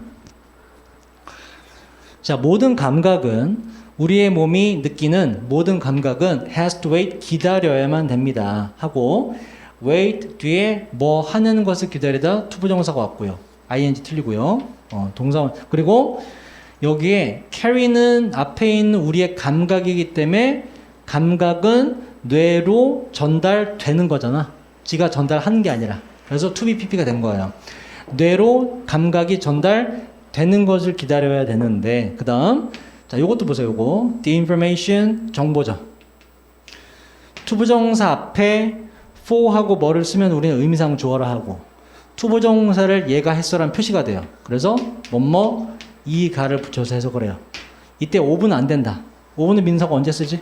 자, 모든 감각은 우리의 몸이 느끼는 모든 감각은 has to wait, 기다려야만 됩니다. 하고 wait 뒤에 뭐 하는 것을 기다리다 투부정사가 왔고요. ing 틀리고요. 동사. 그리고 여기에 carry는 앞에 있는 우리의 감각이기 때문에 감각은 뇌로 전달되는 거잖아. 지가 전달하는 게 아니라. 그래서 to be pp가 된 거예요. 뇌로 감각이 전달되는 것을 기다려야 되는데 그 다음 자, 요것도 보세요. 요거 the information 정보죠. 투부정사 앞에 for하고 뭐를 쓰면 우리는 의미상 조어를 하고 투부정사를 얘가 했어라는 표시가 돼요. 그래서 뭐뭐 이 가를 붙여서 해석을 해요. 이때 ove는 안 된다. ove는 민사가 언제 쓰지?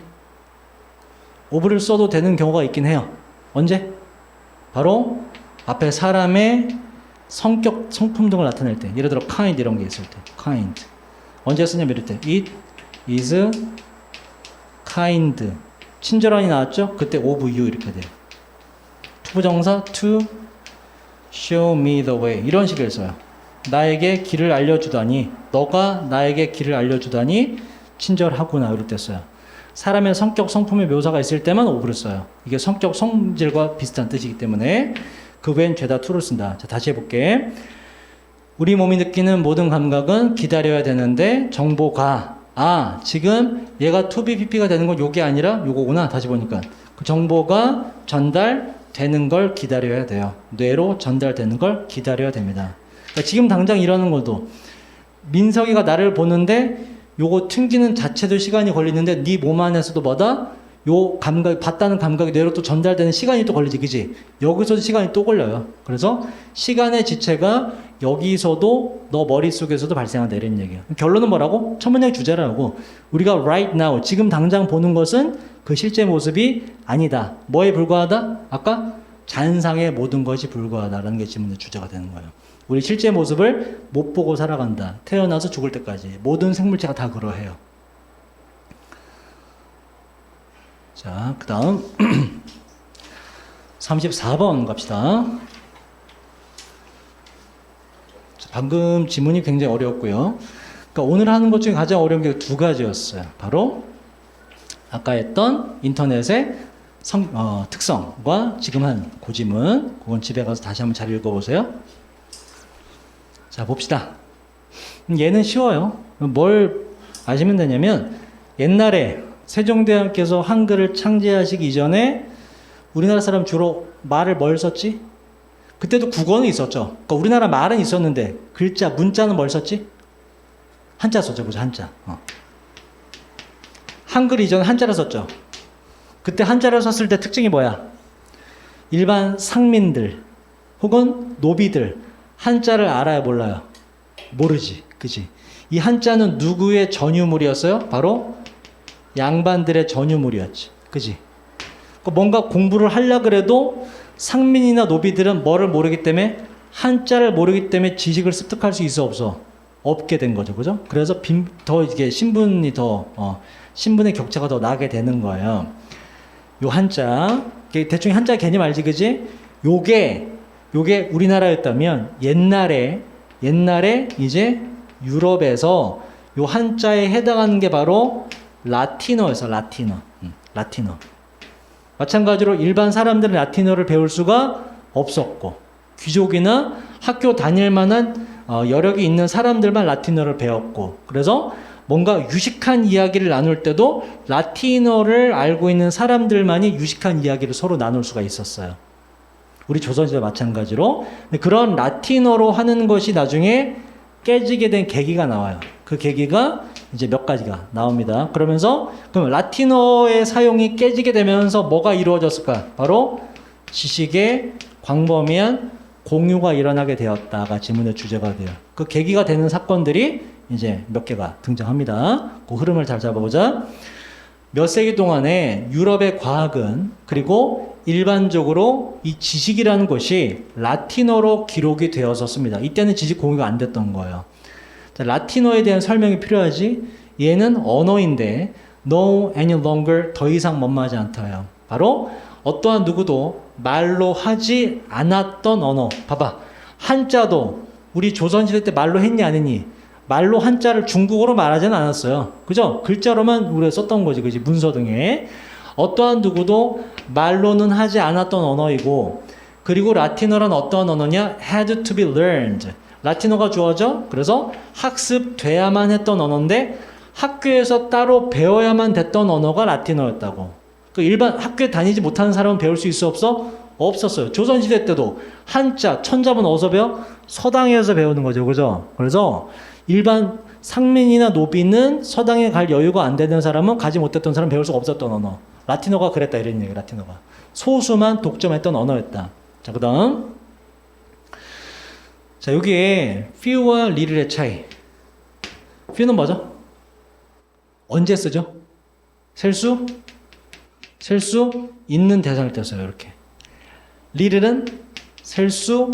ove를 써도 되는 경우가 있긴 해요. 언제? 바로 앞에 사람의 성격, 성품 등을 나타낼 때. 예를 들어 kind 이런 게 있을 때. kind. 언제 쓰냐면 이럴 때 it is kind. 친절한이 나왔죠? 그때 of you 이렇게 돼요. 투부정사 to show me the way 이런 식을 써요. 나에게 길을 알려주다니 너가 나에게 길을 알려주다니 친절하구나 이럴 때 써요. 사람의 성격, 성품의 묘사가 있을 때만 of를 써요. 이게 성격, 성질과 비슷한 뜻이기 때문에 그 외엔 죄다 to를 쓴다. 자, 다시 해볼게. 우리 몸이 느끼는 모든 감각은 기다려야 되는데 정보가 지금 얘가 to be pp가 되는 건 요게 아니라 요거구나. 다시 보니까 그 정보가 전달되는 걸 기다려야 돼요. 뇌로 전달되는 걸 기다려야 됩니다. 그러니까 지금 당장 이러는 것도 민석이가 나를 보는데 요거 튕기는 자체도 시간이 걸리는데 네 몸 안에서도 뭐다? 요 감각, 봤다는 감각이 뇌로 또 전달되는 시간이 또 걸리지, 그지? 여기서도 시간이 또 걸려요. 그래서 시간의 지체가 여기서도 너 머릿속에서도 발생한다 이런 얘기예요. 결론은 뭐라고? 첫 문장 주제라고. 우리가 right now, 지금 당장 보는 것은 그 실제 모습이 아니다. 뭐에 불과하다? 아까 잔상의 모든 것이 불과하다라는 게 질문의 주제가 되는 거예요. 우리 실제 모습을 못 보고 살아간다. 태어나서 죽을 때까지. 모든 생물체가 다 그러해요. 자, 그 다음 34번 갑시다. 자, 방금 지문이 굉장히 어려웠고요. 그러니까 오늘 하는 것 중에 가장 어려운 게 두 가지였어요. 바로 아까 했던 인터넷의 특성과 지금 한 고지문. 그건 집에 가서 다시 한번 잘 읽어보세요. 자, 봅시다. 얘는 쉬워요. 뭘 아시면 되냐면 옛날에 세종대왕께서 한글을 창제하시기 이전에 우리나라 사람 주로 말을 뭘 썼지? 그때도 국어는 있었죠. 그러니까 우리나라 말은 있었는데 글자, 문자는 뭘 썼지? 한자 썼죠. 그죠? 한자. 한글 이전 한자를 썼죠. 그때 한자를 썼을 때 특징이 뭐야? 일반 상민들 혹은 노비들 한자를 알아요, 몰라요? 모르지. 그지? 이 한자는 누구의 전유물이었어요? 바로 양반들의 전유물이었지. 그지? 뭔가 공부를 하려 그래도 상민이나 노비들은 뭐를 모르기 때문에 한자를 모르기 때문에 지식을 습득할 수 있어 없어? 없게 된 거죠. 그죠? 그래서 더 이게 신분이 신분의 격차가 더 나게 되는 거예요. 요 한자, 대충 한자 개념 알지, 그지? 요게 우리나라였다면 옛날에 이제 유럽에서 요 한자에 해당하는 게 바로 라틴어였어, 라틴어. 마찬가지로 일반 사람들은 라틴어를 배울 수가 없었고, 귀족이나 학교 다닐 만한 여력이 있는 사람들만 라틴어를 배웠고, 그래서 뭔가 유식한 이야기를 나눌 때도 라틴어를 알고 있는 사람들만이 유식한 이야기를 서로 나눌 수가 있었어요. 우리 조선시대 마찬가지로. 그런 라틴어로 하는 것이 나중에 깨지게 된 계기가 나와요. 그 계기가 이제 몇 가지가 나옵니다. 그러면서 그럼 라틴어의 사용이 깨지게 되면서 뭐가 이루어졌을까? 바로 지식의 광범위한 공유가 일어나게 되었다가 지문의 주제가 돼요. 그 계기가 되는 사건들이 이제 몇 개가 등장합니다. 그 흐름을 잘 잡아보자. 몇 세기 동안에 유럽의 과학은 그리고 일반적으로 이 지식이라는 것이 라틴어로 기록이 되었었습니다. 이때는 지식 공유가 안 됐던 거예요. 자, 라틴어에 대한 설명이 필요하지. 얘는 언어인데 no any longer 더 이상 뭐뭐하지 않다요. 바로 어떠한 누구도 말로 하지 않았던 언어. 봐봐. 한자도 우리 조선시대 때 말로 했니 안 했니? 말로 한자를 중국어로 말하지는 않았어요. 그죠? 글자로만 우리가 썼던 거지. 그지? 문서 등에. 어떠한 누구도 말로는 하지 않았던 언어이고, 그리고 라틴어란 어떠한 언어냐? had to be learned. 라틴어가 주어져. 그래서 학습돼야만 했던 언어인데 학교에서 따로 배워야만 됐던 언어가 라틴어였다고. 그 일반 학교에 다니지 못하는 사람은 배울 수 있어 없어? 없었어요. 조선시대 때도 한자, 천자문 어디서 배워? 서당에서 배우는 거죠. 그죠? 그래서 일반 상민이나 노비는 서당에 갈 여유가 안 되는 사람은 가지 못했던 사람 배울 수가 없었던 언어. 라틴어가 그랬다 이런 얘기. 라틴어가 소수만 독점했던 언어였다. 자, 그 다음 자, 여기에 few와 little의 차이. few는 뭐죠? 언제 쓰죠? 셀 수 있는 대상을 때 써요. 이렇게. little은 셀 수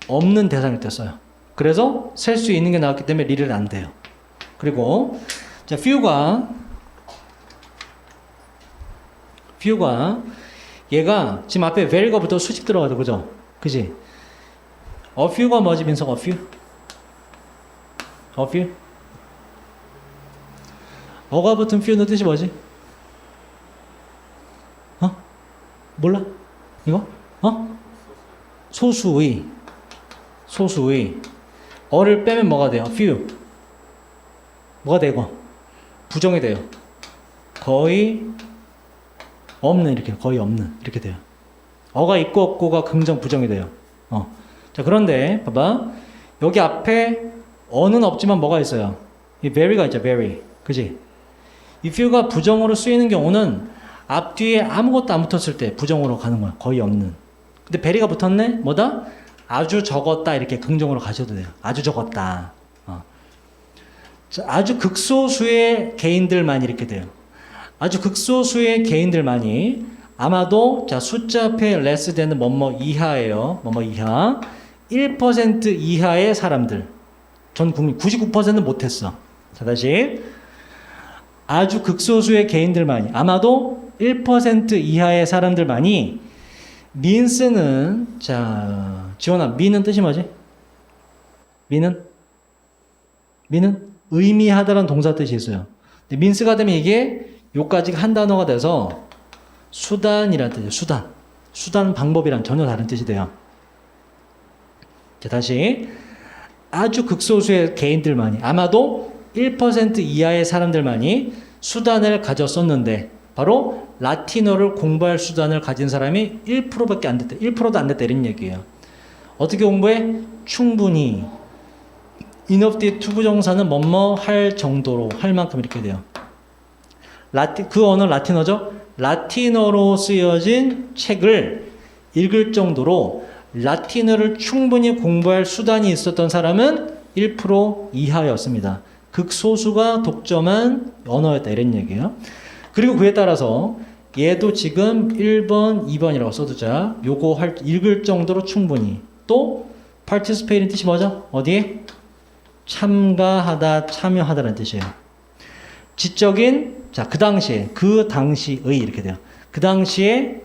없는 대상을 때 써요. 그래서 셀 수 있는 게 나왔기 때문에 little은 안 돼요. 그리고 자, few가 얘가 지금 앞에 very가 붙어 수직 들어가죠. 그죠? 그지? a few가 뭐지, 민석? a few? 어가 붙은 few는 뜻이 뭐지? 몰라? 이거? 소수의. 어를 빼면 뭐가 돼요? few. 뭐가 돼, 이거? 부정이 돼요. 거의 없는, 이렇게. 거의 없는. 이렇게 돼요. 어가 있고 없고가 긍정, 부정이 돼요. 자, 그런데 봐봐. 여기 앞에 어는 없지만 뭐가 있어요? 이 very가 있죠. very. 그지? 이 few가 부정으로 쓰이는 경우는 앞뒤에 아무것도 안 붙었을 때 부정으로 가는 거야. 거의 없는. 근데 very가 붙었네? 뭐다? 아주 적었다. 이렇게 긍정으로 가셔도 돼요. 아주 적었다. 자, 아주 극소수의 개인들만 이렇게 돼요. 아주 극소수의 개인들만이 아마도 자, 숫자 앞에 less than 뭐뭐 이하예요. 뭐뭐 이하. 1% 이하의 사람들. 전 국민 99%는 못했어. 자, 다시. 아주 극소수의 개인들만이, 아마도 1% 이하의 사람들만이 means는, 자, 지원아, mean은 뜻이 뭐지? mean은 의미하다라는 동사 뜻이 있어요. 근데 means가 되면 이게 요까지 한 단어가 돼서 수단이라는 뜻이에요. 수단 방법이랑 전혀 다른 뜻이 돼요. 자, 다시. 아주 극소수의 개인들만이, 아마도 1% 이하의 사람들만이 수단을 가졌었는데, 바로 라틴어를 공부할 수단을 가진 사람이 1%밖에 안 됐다. 1%도 안 됐다. 이런 얘기예요. 어떻게 공부해? 충분히. enough 투부정사는 뭐뭐 할 정도로, 할 만큼 이렇게 돼요. 그 언어는 라틴어죠? 라틴어로 쓰여진 책을 읽을 정도로 라틴어를 충분히 공부할 수단이 있었던 사람은 1% 이하였습니다. 극소수가 독점한 언어였다 이런 얘기예요. 그리고 그에 따라서 얘도 지금 1번, 2번이라고 써두자. 요거 읽을 정도로 충분히. 또 participate는 뜻이 뭐죠? 어디에? 참가하다, 참여하다라는 뜻이에요. 지적인, 자, 그 당시의 이렇게 돼요. 그 당시에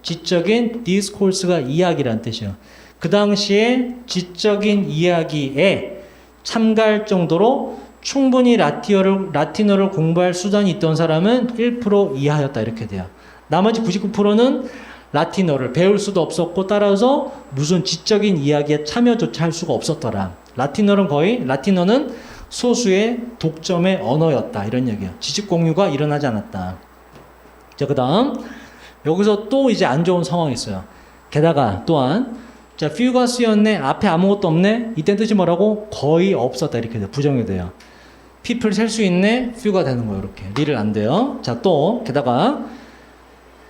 지적인 discourse가 이야기라는 뜻이에요. 그 당시에 지적인 이야기에 참가할 정도로 충분히 라틴어를 공부할 수단이 있던 사람은 1% 이하였다 이렇게 돼요. 나머지 99%는 라틴어를 배울 수도 없었고 따라서 무슨 지적인 이야기에 참여조차 할 수가 없었더라. 라틴어는 소수의 독점의 언어였다 이런 얘기예요. 지식 공유가 일어나지 않았다. 자, 그다음 여기서 또 이제 안 좋은 상황이 있어요. 게다가 또한 자, few가 쓰였네. 앞에 아무것도 없네. 이때 뜻이 뭐라고? 거의 없었다 이렇게 돼요. 부정이 돼요. people 셀 수 있네. few가 되는 거예요. 이렇게. 리를 안 돼요. 자, 또 게다가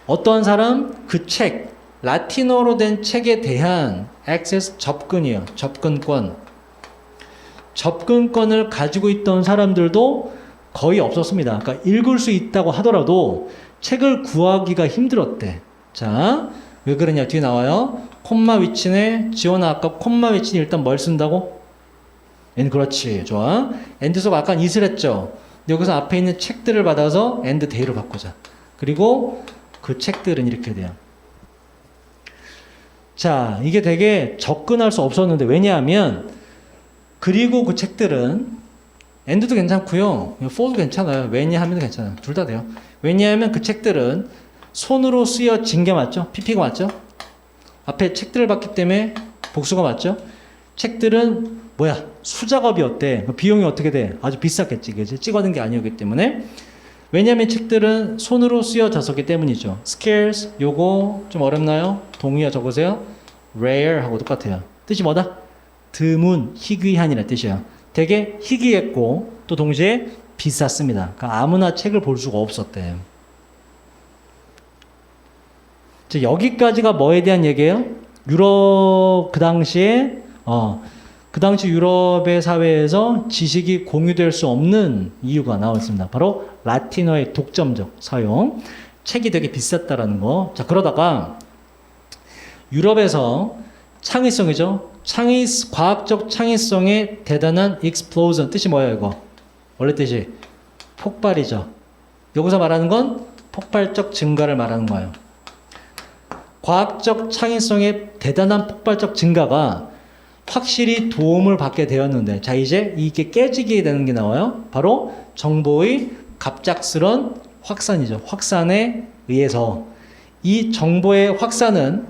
어떠한 사람 그 책, 라틴어로 된 책에 대한 액세스 접근이에요. 접근권을 가지고 있던 사람들도 거의 없었습니다. 그러니까 읽을 수 있다고 하더라도 책을 구하기가 힘들었대. 자, 왜 그러냐? 뒤에 나와요. 콤마 위치네. 지원아 아까 콤마 위치는 일단 뭘 쓴다고? 그렇지. 좋아. and 속 아까 is를 했죠. 여기서 앞에 있는 책들을 받아서 and day로 바꾸자. 그리고 그 책들은 이렇게 돼요. 자, 이게 되게 접근할 수 없었는데 왜냐하면 그리고 그 책들은 and도 괜찮고요. for도 괜찮아요. 왜냐하면 괜찮아요. 둘 다 돼요. 왜냐하면 그 책들은 손으로 쓰여진 게 맞죠? PP가 맞죠? 앞에 책들을 봤기 때문에 복수가 맞죠? 책들은 뭐야? 수작업이었대. 비용이 어떻게 돼? 아주 비쌌겠지. 그치? 찍어낸 게 아니었기 때문에. 왜냐하면 책들은 손으로 쓰여졌었기 때문이죠. scarce, 요거 좀 어렵나요? 동의어 적으세요. rare 하고 똑같아요. 뜻이 뭐다? 드문, 희귀한이라는 뜻이에요. 되게 희귀했고 또 동시에 비쌌습니다. 그러니까 아무나 책을 볼 수가 없었대. 자, 여기까지가 뭐에 대한 얘기예요? 유럽 그 당시 유럽의 사회에서 지식이 공유될 수 없는 이유가 나왔습니다. 바로 라틴어의 독점적 사용, 책이 되게 비쌌다라는 거. 자, 그러다가 유럽에서 창의성이죠. 과학적 창의성의 대단한 explosion. 뜻이 뭐예요, 이거? 원래 뜻이 폭발이죠. 여기서 말하는 건 폭발적 증가를 말하는 거예요. 과학적 창의성의 대단한 폭발적 증가가 확실히 도움을 받게 되었는데, 자, 이제 이게 깨지게 되는 게 나와요. 바로 정보의 갑작스런 확산이죠. 확산에 의해서. 이 정보의 확산은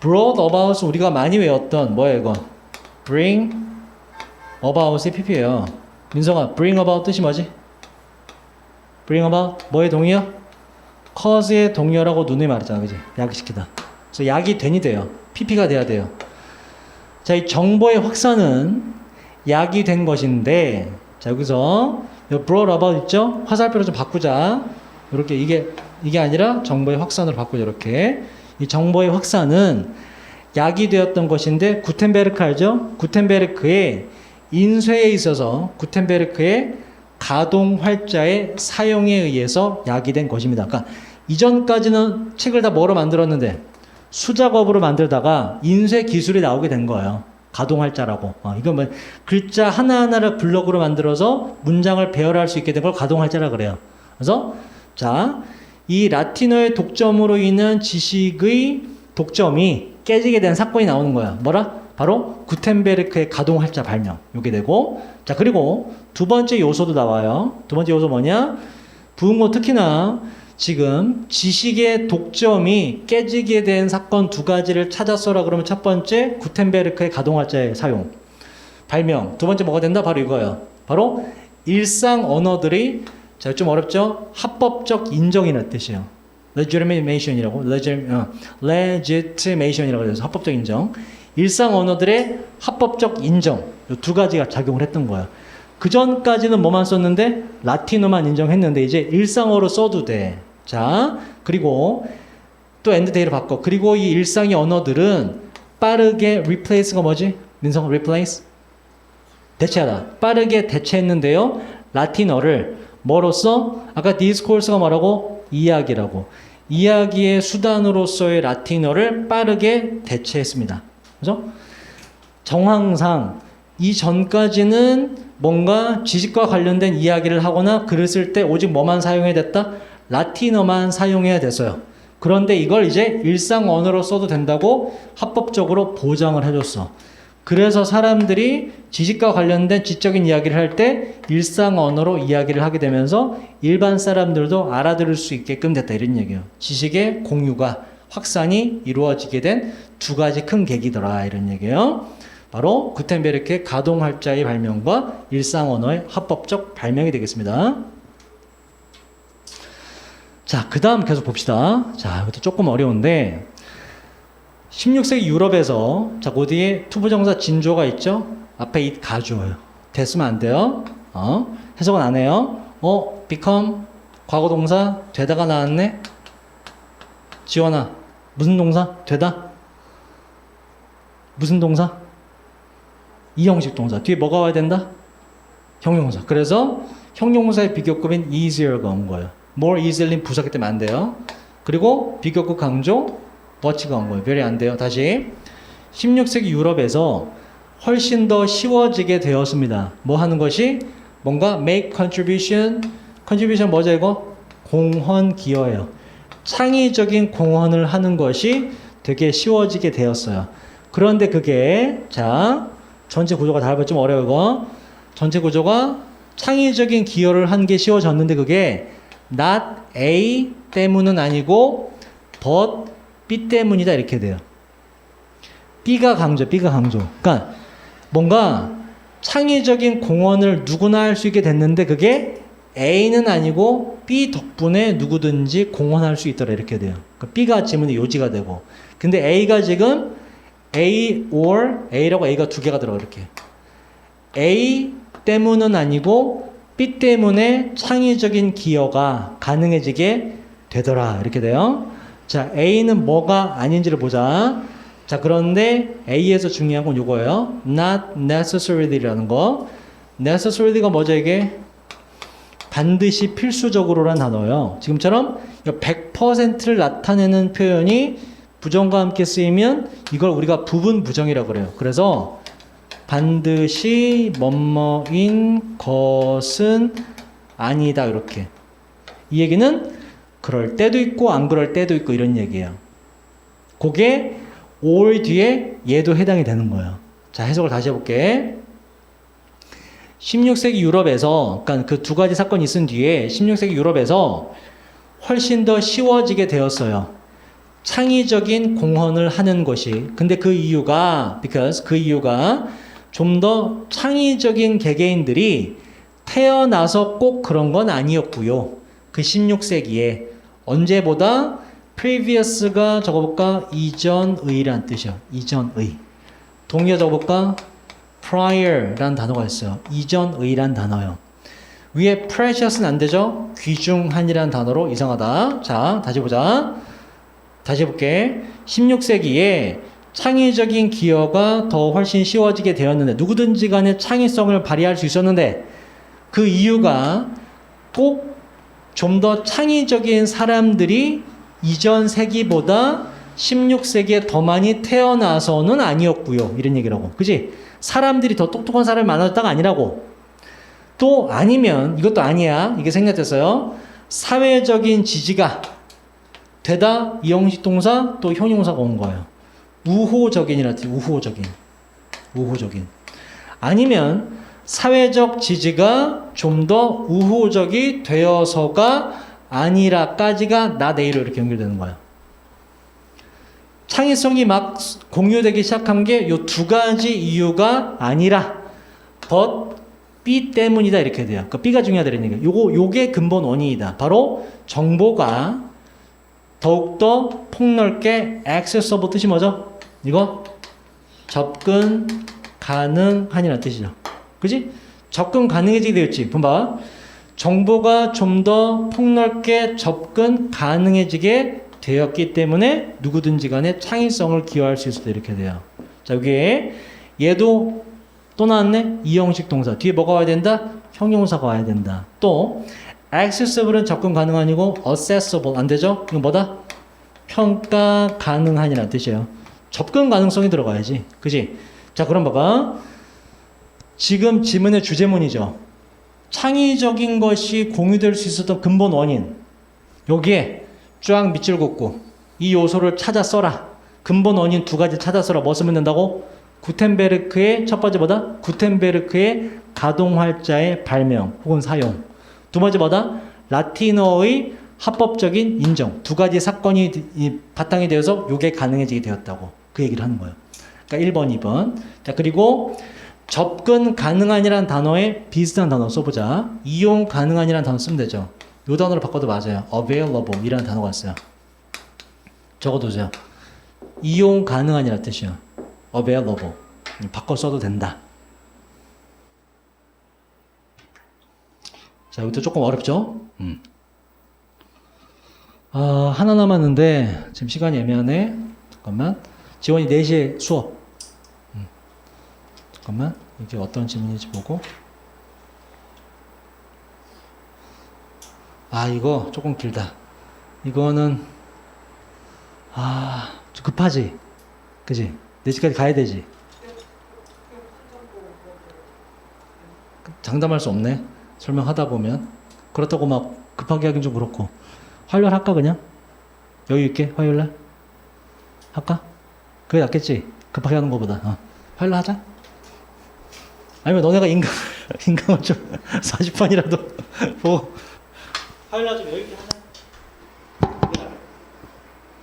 brought about, 우리가 많이 외웠던 뭐예요 이거? bring about의 PP예요. 민성아, bring about 뜻이 뭐지? bring about 뭐의 동의어? cause의 동의어라고 누누이 말했잖아, 그지? 야기시키다. 그래서 약이 된이 돼요. PP가 돼야 돼요. 자, 이 정보의 확산은 약이 된 것인데, 자, 여기서 brought about 있죠? 화살표로 좀 바꾸자. 이렇게 이게 아니라 정보의 확산으로 바꾸자. 이렇게. 이 정보의 확산은 약이 되었던 것인데, 구텐베르크 알죠? 구텐베르크의 인쇄에 있어서 구텐베르크의 가동 활자의 사용에 의해서 약이 된 것입니다. 그러니까 이전까지는 책을 다 뭐로 만들었는데 수작업으로 만들다가 인쇄 기술이 나오게 된 거예요. 가동 활자라고. 이건 뭐 글자 하나하나를 블럭으로 만들어서 문장을 배열할 수 있게 된 걸 가동 활자라 그래요. 그래서 자, 이 라틴어의 독점으로 인한 지식의 독점이 깨지게 된 사건이 나오는 거야. 뭐라? 바로 구텐베르크의 가동 활자 발명. 요게 되고, 자, 그리고 두 번째 요소도 나와요. 두 번째 요소 뭐냐? 부흥고 특히나 지금 지식의 독점이 깨지게 된 사건 두 가지를 찾았어라 그러면 첫 번째 구텐베르크의 가동 활자의 사용, 발명. 두 번째 뭐가 된다? 바로 이거예요. 바로 일상 언어들이, 자, 좀 어렵죠? 합법적 인정이라는 뜻이에요. legitimation이라고, legitimation이라고 해서 합법적 인정. 일상 언어들의 합법적 인정. 이 두 가지가 작용을 했던 거예요. 그 전까지는 뭐만 썼는데? 라틴어만 인정했는데 이제 일상어로 써도 돼. 자, 그리고 또 end day로 바꿔. 그리고 이 일상의 언어들은 빠르게 replace가 뭐지? 민성 replace? 대체하다. 빠르게 대체했는데요. 라틴어를 뭐로써? 아까 디스코스가 뭐라고? 이야기라고. 이야기의 수단으로서의 라틴어를 빠르게 대체했습니다. 그죠? 정황상 이전까지는 뭔가 지식과 관련된 이야기를 하거나 글을 쓸 때 오직 뭐만 사용해야 됐다? 라틴어만 사용해야 됐어요. 그런데 이걸 이제 일상 언어로 써도 된다고 합법적으로 보장을 해줬어. 그래서 사람들이 지식과 관련된 지적인 이야기를 할 때 일상 언어로 이야기를 하게 되면서 일반 사람들도 알아들을 수 있게끔 됐다 이런 얘기예요. 지식의 공유가 확산이 이루어지게 된 두 가지 큰 계기더라 이런 얘기예요. 바로 구텐베르크의 가동할자의 발명과 일상 언어의 합법적 발명이 되겠습니다. 자, 그 다음 계속 봅시다. 자, 이것도 조금 어려운데 16세기 유럽에서 자, 그 뒤에 투부정사 진조가 있죠? 앞에 it 가주어요. 됐으면 안 돼요. 해석은 안 해요. become 과거 동사 되다가 나왔네. 지원아, 무슨 동사? 되다? 무슨 동사? 이형식 동사. 뒤에 뭐가 와야 된다? 형용사. 그래서 형용사의 비교급인 easier가 온 거예요. more easily 부사기 때문에 안 돼요. 그리고 비교급 강조 what가 온 거예요. 별이 안 돼요. 다시 16세기 유럽에서 훨씬 더 쉬워지게 되었습니다. 뭐 하는 것이? 뭔가 make contribution. contribution 뭐죠 이거? 공헌 기여예요. 창의적인 공헌을 하는 것이 되게 쉬워지게 되었어요. 그런데 그게 자 전체 구조가 다르면 좀 어려워 이거. 전체 구조가 창의적인 기여를 한 게 쉬워졌는데 그게 not A 때문은 아니고 but B 때문이다 이렇게 돼요. B가 강조. 그러니까 뭔가 창의적인 공헌을 누구나 할 수 있게 됐는데 그게 A는 아니고 B 덕분에 누구든지 공헌할 수 있더라 이렇게 돼요. 그러니까 B가 지문의 요지가 되고 근데 A가 지금 A or A라고 A가 두 개가 들어가 이렇게 A 때문은 아니고 B 때문에 창의적인 기여가 가능해지게 되더라 이렇게 돼요. 자, A는 뭐가 아닌지를 보자. 자, 그런데 A에서 중요한 건 이거예요. not necessary라는 거. necessary가 뭐죠 이게? 반드시 필수적으로란 단어예요. 지금처럼 100%를 나타내는 표현이 부정과 함께 쓰이면 이걸 우리가 부분 부정이라고 그래요. 그래서 반드시 뭐뭐인 것은 아니다 이렇게. 이 얘기는 그럴 때도 있고 안 그럴 때도 있고 이런 얘기예요. 그게 or 뒤에 얘도 해당이 되는 거예요. 자, 해석을 다시 해볼게. 16세기 유럽에서 그러니까 그 두 가지 사건이 있은 뒤에 16세기 유럽에서 훨씬 더 쉬워지게 되었어요. 창의적인 공헌을 하는 것이. 근데 그 이유가 좀 더 창의적인 개개인들이 태어나서 꼭 그런 건 아니었고요. 그 16세기에 언제보다 previous가 적어볼까? 이전의란 뜻이요. 이전의. 동의어 적어볼까? prior라는 단어가 있어요. 이전의란 단어요. 위에 precious는 안 되죠? 귀중한이라는 단어로 이상하다. 자, 다시 보자. 다시 해볼게. 16세기에 창의적인 기여가 더 훨씬 쉬워지게 되었는데 누구든지 간에 창의성을 발휘할 수 있었는데 그 이유가 꼭 좀 더 창의적인 사람들이 이전 세기보다 16세기에 더 많이 태어나서는 아니었고요. 이런 얘기라고. 그지? 사람들이 더 똑똑한 사람이 많아졌다가 아니라고. 또 아니면 이것도 아니야. 이게 생략됐어요. 사회적인 지지가 되다 이형식 동사 또 형용사가 온 거예요. 우호적인이라 뜻이 우호적인. 아니면 사회적 지지가 좀 더 우호적이 되어서가 아니라까지가 not A로 이렇게 연결되는 거예요. 창의성이 막 공유되기 시작한 게 요 두 가지 이유가 아니라 but B 때문이다 이렇게 돼요. 그러니까 B가 중요하다는 얘기예요. 요게 근본 원인이다. 바로 정보가 더욱더 폭넓게 accessible 뜻이 뭐죠? 이거 접근 가능한이라는 뜻이죠. 그지? 접근 가능해지게 되었지. 봐봐. 정보가 좀 더 폭넓게 접근 가능해지게 되었기 때문에 누구든지 간에 창의성을 기여할 수 있었다 이렇게 돼요. 자, 여기에 얘도 또 나왔네? 이형식 동사. 뒤에 뭐가 와야 된다? 형용사가 와야 된다. 또 accessible은 접근 가능한이고 accessible 안 되죠? 이건 뭐다? 평가 가능한이라는 뜻이에요. 접근 가능성이 들어가야지. 그지? 자, 그럼 봐봐. 지금 지문의 주제문이죠. 창의적인 것이 공유될 수 있었던 근본 원인. 여기에 쫙 밑줄 긋고 이 요소를 찾아 써라. 근본 원인 두 가지 찾아 써라. 뭐 쓰면 된다고? 구텐베르크의 첫 번째 뭐다? 구텐베르크의 가동활자의 발명 혹은 사용. 두 번째 뭐다? 라틴어의 합법적인 인정. 두 가지 사건이 바탕이 되어서 이게 가능해지게 되었다고. 그 얘기를 하는 거예요. 그러니까 1번, 2번. 자, 그리고 접근 가능한이라는 단어에 비슷한 단어 써보자. 이용 가능한이라는 단어 쓰면 되죠. 이 단어로 바꿔도 맞아요. available 이라는 단어가 있어요. 적어두세요. 이용 가능한이라는 뜻이요. available. 바꿔 써도 된다. 자, 이것도 조금 어렵죠? 하나 남았는데 지금 시간이 애매하네. 잠깐만. 지원이 4시에 수업. 잠깐만. 이게 어떤 질문인지 보고. 이거 조금 길다. 이거는 좀 급하지? 그지? 4시까지 가야 되지? 장담할 수 없네. 설명하다 보면. 그렇다고 막 급하게 하긴 좀 그렇고. 화요일 할까 그냥? 여유 있게 화요일날? 할까? 그게 낫겠지? 급하게 하는 것보다. 화요일날 하자? 아니면 너네가 인강을 좀 40번이라도 보고 화요일날 좀 여유 있게 하자.